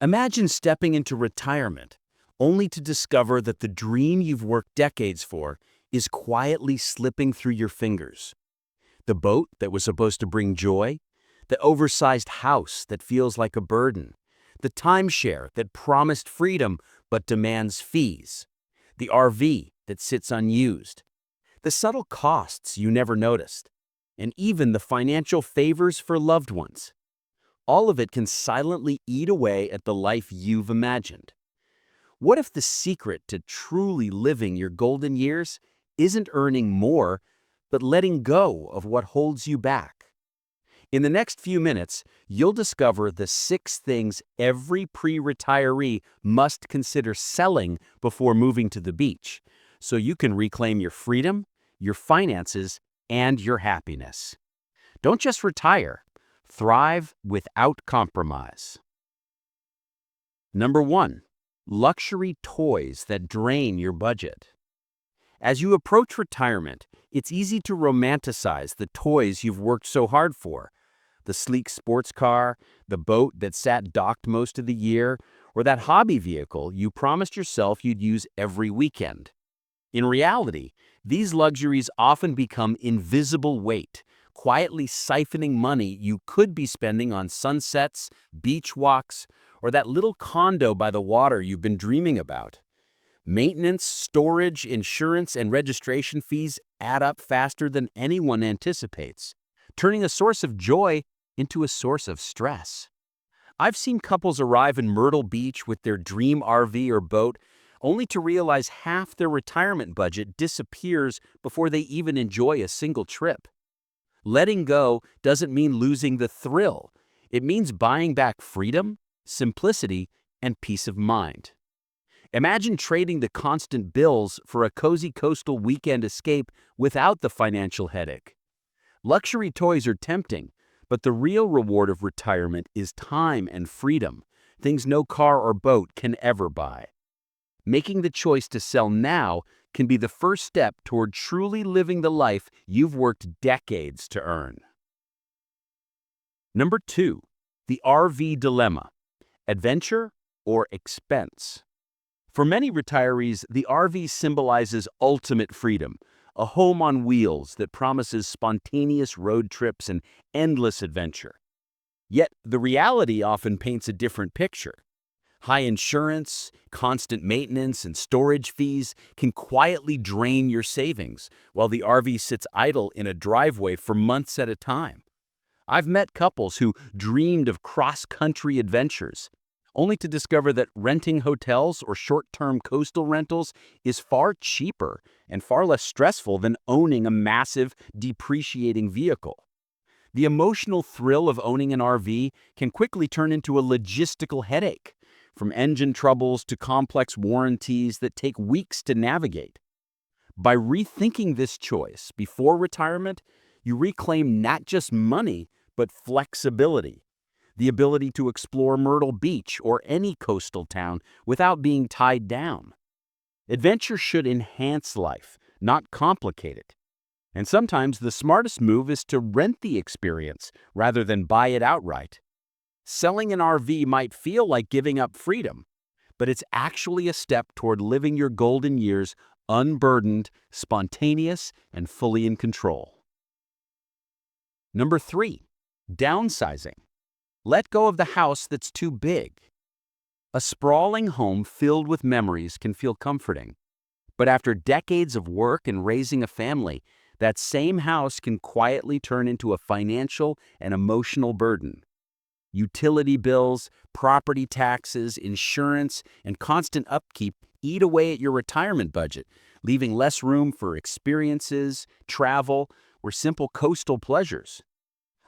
Imagine stepping into retirement, only to discover that the dream you've worked decades for is quietly slipping through your fingers. The boat that was supposed to bring joy, the oversized house that feels like a burden, the timeshare that promised freedom but demands fees, the RV that sits unused, the subtle costs you never noticed, and even the financial favors for loved ones. All of it can silently eat away at the life you've imagined. What if the secret to truly living your golden years isn't earning more, but letting go of what holds you back? In the next few minutes, you'll discover the 6 things every pre-retiree must consider selling before moving to the beach, so you can reclaim your freedom, your finances, and your happiness. Don't just retire. Thrive without compromise. Number 1. Luxury toys that drain your budget. As you approach retirement, it's easy to romanticize the toys you've worked so hard for. The sleek sports car, the boat that sat docked most of the year, or that hobby vehicle you promised yourself you'd use every weekend. In reality, these luxuries often become invisible weight, quietly siphoning money you could be spending on sunsets, beach walks, or that little condo by the water you've been dreaming about. Maintenance, storage, insurance, and registration fees add up faster than anyone anticipates, turning a source of joy into a source of stress. I've seen couples arrive in Myrtle Beach with their dream RV or boat, only to realize half their retirement budget disappears before they even enjoy a single trip. Letting go doesn't mean losing the thrill. It means buying back freedom, simplicity, and peace of mind. Imagine trading the constant bills for a cozy coastal weekend escape without the financial headache. Luxury toys are tempting, but the real reward of retirement is time and freedom, things no car or boat can ever buy. Making the choice to sell now can be the first step toward truly living the life you've worked decades to earn. Number 2, the RV dilemma: adventure or expense. For many retirees, the RV symbolizes ultimate freedom, a home on wheels that promises spontaneous road trips and endless adventure. Yet, the reality often paints a different picture. High insurance, constant maintenance, and storage fees can quietly drain your savings, while the RV sits idle in a driveway for months at a time. I've met couples who dreamed of cross-country adventures, only to discover that renting hotels or short-term coastal rentals is far cheaper and far less stressful than owning a massive, depreciating vehicle. The emotional thrill of owning an RV can quickly turn into a logistical headache, from engine troubles to complex warranties that take weeks to navigate. By rethinking this choice before retirement, you reclaim not just money, but flexibility, the ability to explore Myrtle Beach or any coastal town without being tied down. Adventure should enhance life, not complicate it. And sometimes the smartest move is to rent the experience rather than buy it outright. Selling an RV might feel like giving up freedom, but it's actually a step toward living your golden years unburdened, spontaneous, and fully in control. Number 3, downsizing. Let go of the house that's too big. A sprawling home filled with memories can feel comforting, but after decades of work and raising a family, that same house can quietly turn into a financial and emotional burden. Utility bills, property taxes, insurance, and constant upkeep eat away at your retirement budget, leaving less room for experiences, travel, or simple coastal pleasures.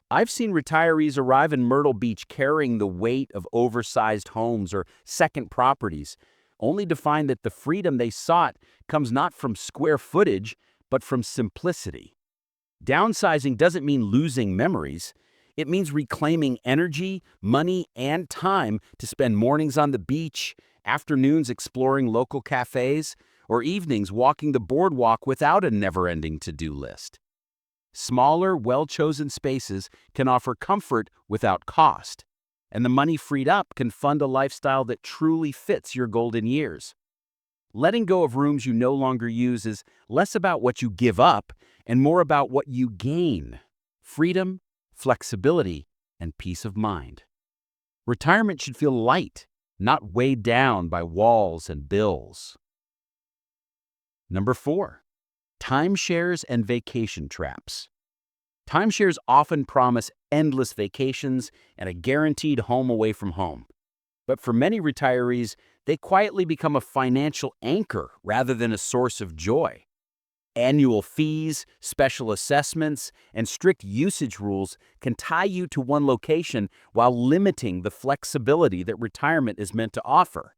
I've seen retirees arrive in Myrtle Beach carrying the weight of oversized homes or second properties, only to find that the freedom they sought comes not from square footage, but from simplicity. Downsizing doesn't mean losing memories. It means reclaiming energy, money, and time to spend mornings on the beach, afternoons exploring local cafes, or evenings walking the boardwalk without a never-ending to-do list. Smaller, well-chosen spaces can offer comfort without cost. and the money freed up can fund a lifestyle that truly fits your golden years. Letting go of rooms you no longer use is less about what you give up and more about what you gain: freedom, flexibility, and peace of mind. Retirement should feel light, not weighed down by walls and bills. Number 4, timeshares and vacation traps. Timeshares often promise endless vacations and a guaranteed home away from home. But for many retirees, they quietly become a financial anchor rather than a source of joy. Annual fees, special assessments, and strict usage rules can tie you to one location while limiting the flexibility that retirement is meant to offer.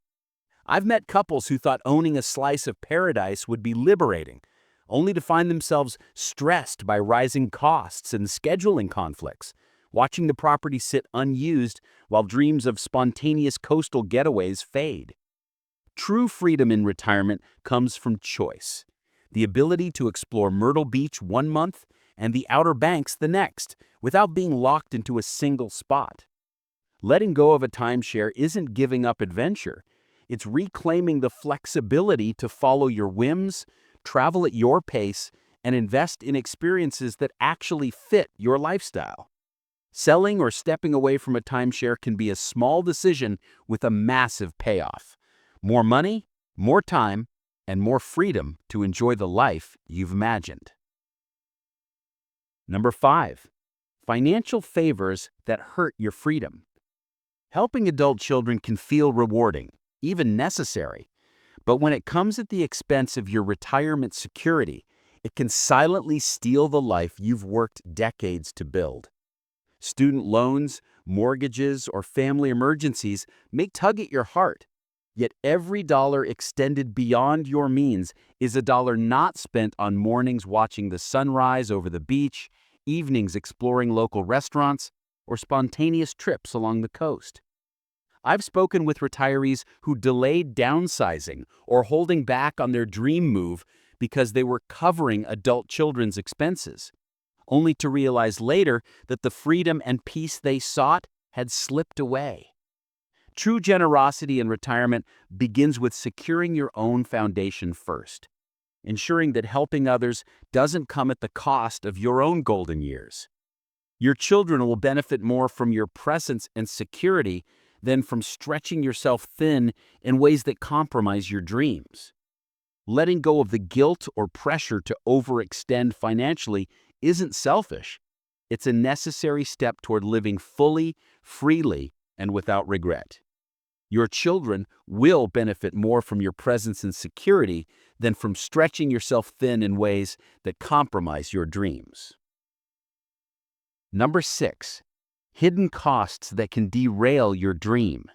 I've met couples who thought owning a slice of paradise would be liberating, only to find themselves stressed by rising costs and scheduling conflicts, watching the property sit unused while dreams of spontaneous coastal getaways fade. True freedom in retirement comes from choice, the ability to explore Myrtle Beach one month and the Outer Banks the next, without being locked into a single spot. Letting go of a timeshare isn't giving up adventure. It's reclaiming the flexibility to follow your whims, travel at your pace, and invest in experiences that actually fit your lifestyle. Selling or stepping away from a timeshare can be a small decision with a massive payoff: more money, more time, and more freedom to enjoy the life you've imagined. Number 5, financial favors that hurt your freedom. Helping adult children can feel rewarding, even necessary, but when it comes at the expense of your retirement security, it can silently steal the life you've worked decades to build. Student loans, mortgages, or family emergencies may tug at your heart, yet every dollar extended beyond your means is a dollar not spent on mornings watching the sunrise over the beach, evenings exploring local restaurants, or spontaneous trips along the coast. I've spoken with retirees who delayed downsizing or holding back on their dream move because they were covering adult children's expenses, only to realize later that the freedom and peace they sought had slipped away. True generosity in retirement begins with securing your own foundation first, ensuring that helping others doesn't come at the cost of your own golden years. Your children will benefit more from your presence and security than from stretching yourself thin in ways that compromise your dreams. Letting go of the guilt or pressure to overextend financially isn't selfish. It's a necessary step toward living fully, freely, and without regret. Your children will benefit more from your presence and security than from stretching yourself thin in ways that compromise your dreams. Number 6, hidden costs that can derail your dream.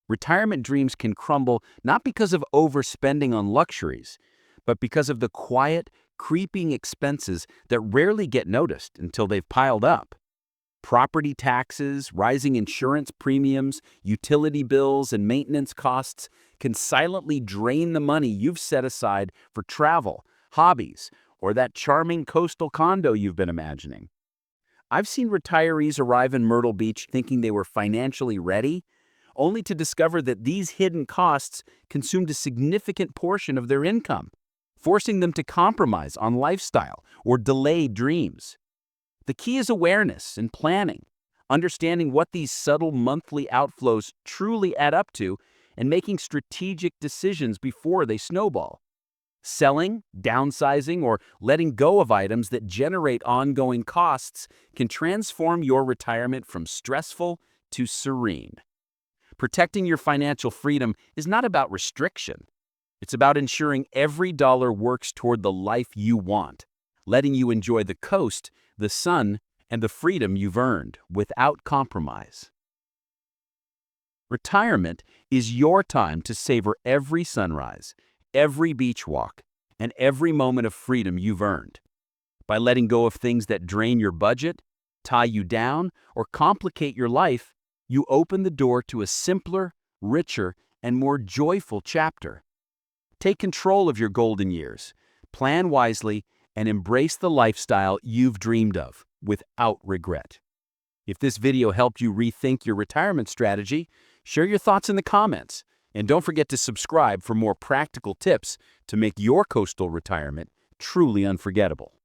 Retirement dreams can crumble not because of overspending on luxuries, but because of the quiet, creeping expenses that rarely get noticed until they've piled up. Property taxes, rising insurance premiums, utility bills, and maintenance costs can silently drain the money you've set aside for travel, hobbies, or that charming coastal condo you've been imagining. I've seen retirees arrive in Myrtle Beach thinking they were financially ready, only to discover that these hidden costs consumed a significant portion of their income, forcing them to compromise on lifestyle or delay dreams. The key is awareness and planning, understanding what these subtle monthly outflows truly add up to, and making strategic decisions before they snowball. Selling, downsizing, or letting go of items that generate ongoing costs can transform your retirement from stressful to serene. Protecting your financial freedom is not about restriction. It's about ensuring every dollar works toward the life you want, letting you enjoy the coast, the sun, and the freedom you've earned without compromise. Retirement is your time to savor every sunrise, every beach walk, and every moment of freedom you've earned. By letting go of things that drain your budget, tie you down, or complicate your life, you open the door to a simpler, richer, and more joyful chapter. Take control of your golden years, plan wisely, and embrace the lifestyle you've dreamed of without regret. If this video helped you rethink your retirement strategy, share your thoughts in the comments. And don't forget to subscribe for more practical tips to make your coastal retirement truly unforgettable.